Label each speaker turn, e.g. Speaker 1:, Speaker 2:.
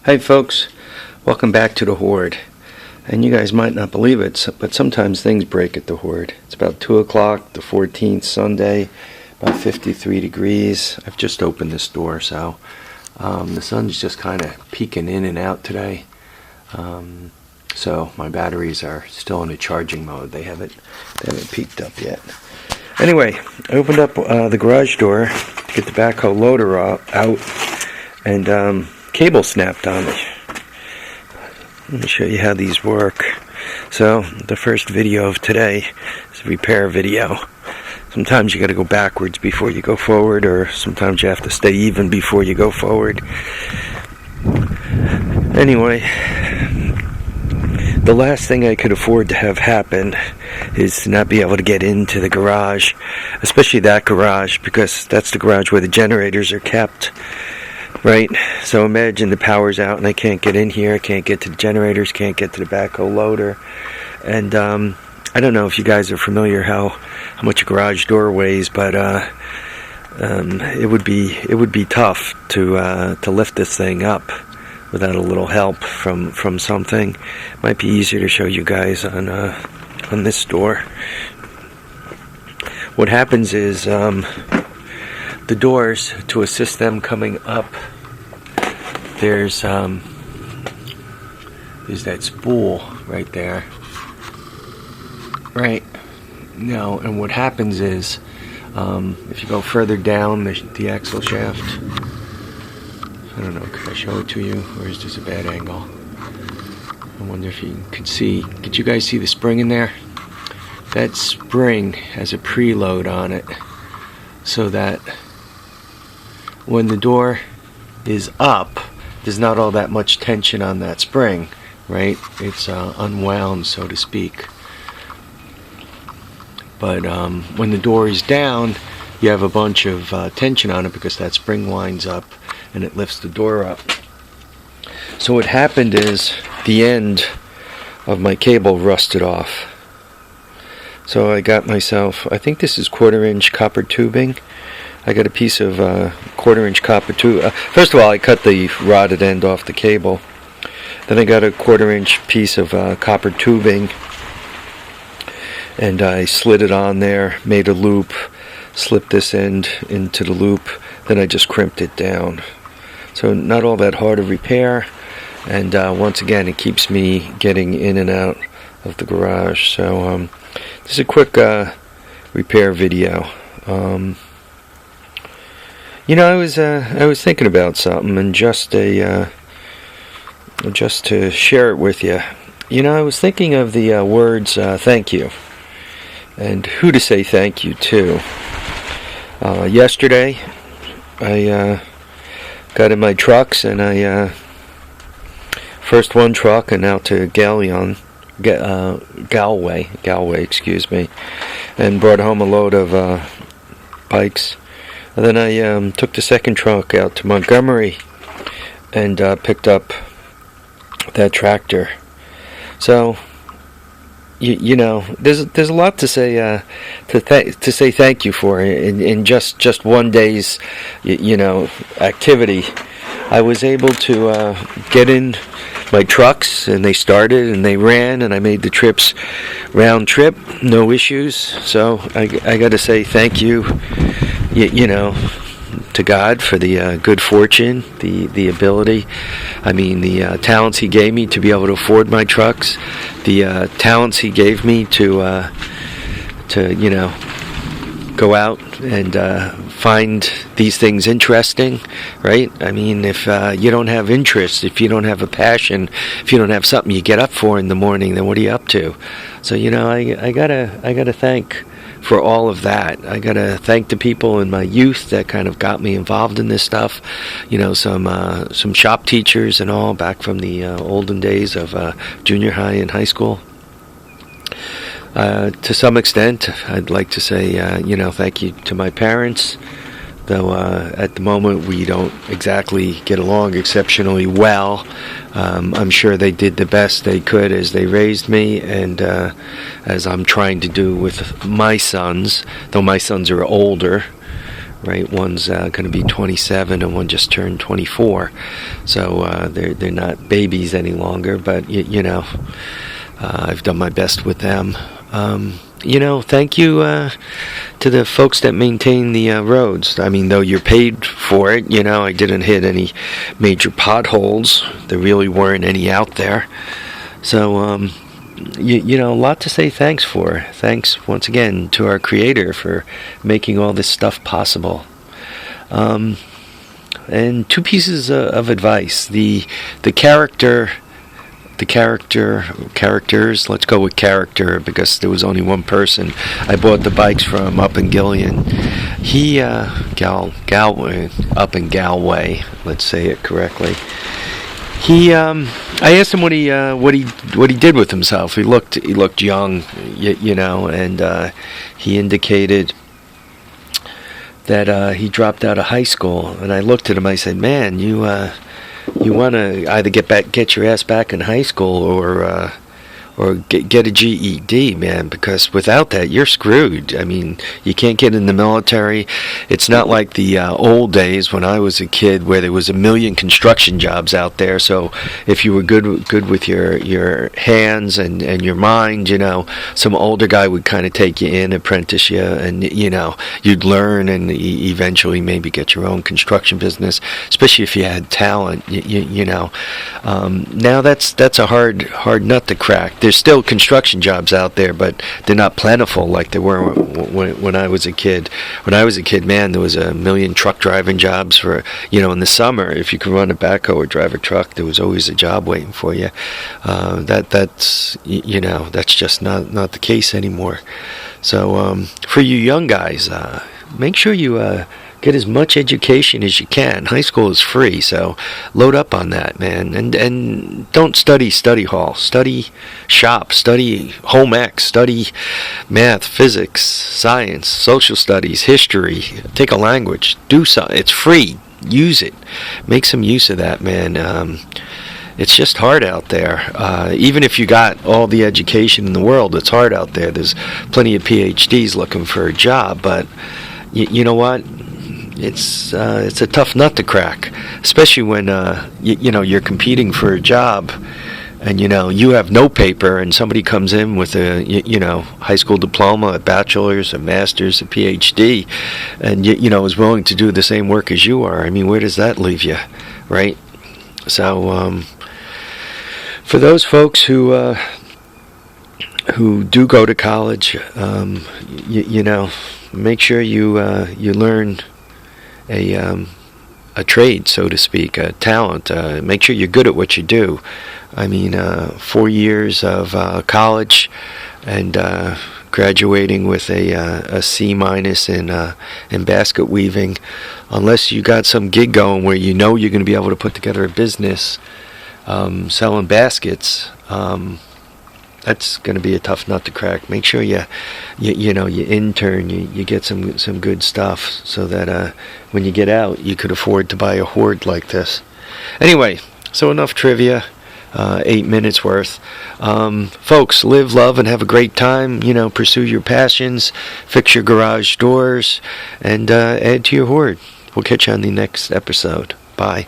Speaker 1: Hey folks, welcome back to the Horde. And you guys might not believe it, but sometimes things break at the Horde. It's about 2 o'clock, the 14th, Sunday, about 53 degrees. I've just opened this door, so the sun's just kind of peeking in and out today. So my batteries are still in a charging mode. They haven't peaked up yet. Anyway, I opened up the garage door to get the backhoe loader out, and cable snapped on me. Let me show you how these work. So the first video of today is a repair video. Sometimes you got to go backwards before you go forward, or sometimes you have to stay even before you go forward. Anyway, the last thing I could afford to have happen is to not be able to get into the garage, especially that garage, because that's the garage where the generators are kept. Right, so imagine the power's out and I can't get in here, I can't get to the generators, can't get to the backhoe loader, and I don't know if you guys are familiar how much a garage door weighs, but it would be tough to lift this thing up without a little help from something. It might be easier to show you guys on this door. What happens is the doors, to assist them coming up, there's that spool right there, right now, and what happens is if you go further down the axle shaft, I don't know, can I show it to you, or is this a bad angle? I wonder if you can see. Did you guys see the spring in there? That spring has a preload on it, so that when the door is up, there's not all that much tension on that spring, right? It's unwound, so to speak. But when the door is down, you have a bunch of tension on it because that spring winds up and it lifts the door up. So what happened is the end of my cable rusted off. So I got myself, I think this is 1/4-inch copper tubing. I got a piece of 1/4-inch copper tube. First of all, I cut the rotted end off the cable. Then I got a 1/4-inch piece of copper tubing, and I slid it on there, made a loop, slipped this end into the loop, then I just crimped it down. So not all that hard to repair, and once again, it keeps me getting in and out of the garage. So this is a quick repair video. You know, I was thinking about something, and just to share it with you. You know, I was thinking of the words "thank you" and who to say thank you to. Yesterday, I got in my trucks, and I first one truck and out to Galway, excuse me, and brought home a load of bikes. And then I took the second truck out to Montgomery and picked up that tractor. So, you know, there's a lot to say to say thank you for in just one day's activity. I was able to get in my trucks, and they started and they ran, and I made the trips round trip, no issues. So I got to say thank you. You know, to God for the good fortune, the ability, I mean the talents He gave me to be able to afford my trucks, the talents He gave me to go out and find these things interesting, right? I mean, if you don't have interest, if you don't have a passion, if you don't have something you get up for in the morning, then what are you up to? So I gotta thank for all of that. I gotta thank the people in my youth that kind of got me involved in this stuff. You know, some shop teachers and all back from the olden days of junior high and high school. To some extent, I'd like to say, thank you to my parents, though at the moment we don't exactly get along exceptionally well. I'm sure they did the best they could as they raised me, and as I'm trying to do with my sons, though my sons are older, right? One's going to be 27 and one just turned 24. So they're not babies any longer, but I've done my best with them. Thank you to the folks that maintain the roads. I mean, though you're paid for it, I didn't hit any major potholes. There really weren't any out there. So, a lot to say thanks for. Thanks once again to our Creator for making all this stuff possible. And two pieces of advice. The characters, let's go with character because there was only one person I bought the bikes from up in Gillian. He, Galway, up in Galway, let's say it correctly. I asked him what he did with himself. He looked young, and he indicated that he dropped out of high school. And I looked at him. I said, "Man, you want to either get your ass back in high school or get a GED, man, because without that, you're screwed. I mean, you can't get in the military. It's not like the old days when I was a kid where there was a million construction jobs out there. So if you were good with your hands and your mind, some older guy would kind of take you in, apprentice you, and, you'd learn and eventually maybe get your own construction business, especially if you had talent, Now that's a hard nut to crack. There's still construction jobs out there, but they're not plentiful like they were when I was a kid. When I was a kid, man, there was a million truck driving jobs for, in the summer. If you could run a backhoe or drive a truck, there was always a job waiting for you. That's just not the case anymore. So for you young guys, make sure you get as much education as you can. High school is free, so load up on that, man. And don't study hall. Study shop. Study home ec. Study math, physics, science, social studies, history. Take a language. Do something. It's free. Use it. Make some use of that, man. It's just hard out there. Even if you got all the education in the world, it's hard out there. There's plenty of PhDs looking for a job, but you know what? It's a tough nut to crack, especially when you're competing for a job, and you have no paper, and somebody comes in with a high school diploma, a bachelor's, a master's, a PhD, and is willing to do the same work as you are. I mean, where does that leave you, right? So for those folks who do go to college, make sure you learn a trade, so to speak, a talent. Make sure you're good at what you do. I mean, 4 years of college and graduating with a C- in basket weaving, unless you got some gig going where you're going to be able to put together a business selling baskets. That's going to be a tough nut to crack. Make sure you intern, you get some good stuff, so that when you get out, you could afford to buy a hoard like this. Anyway, so enough trivia. 8 minutes worth. Folks, live, love, and have a great time. Pursue your passions, fix your garage doors, and add to your hoard. We'll catch you on the next episode. Bye.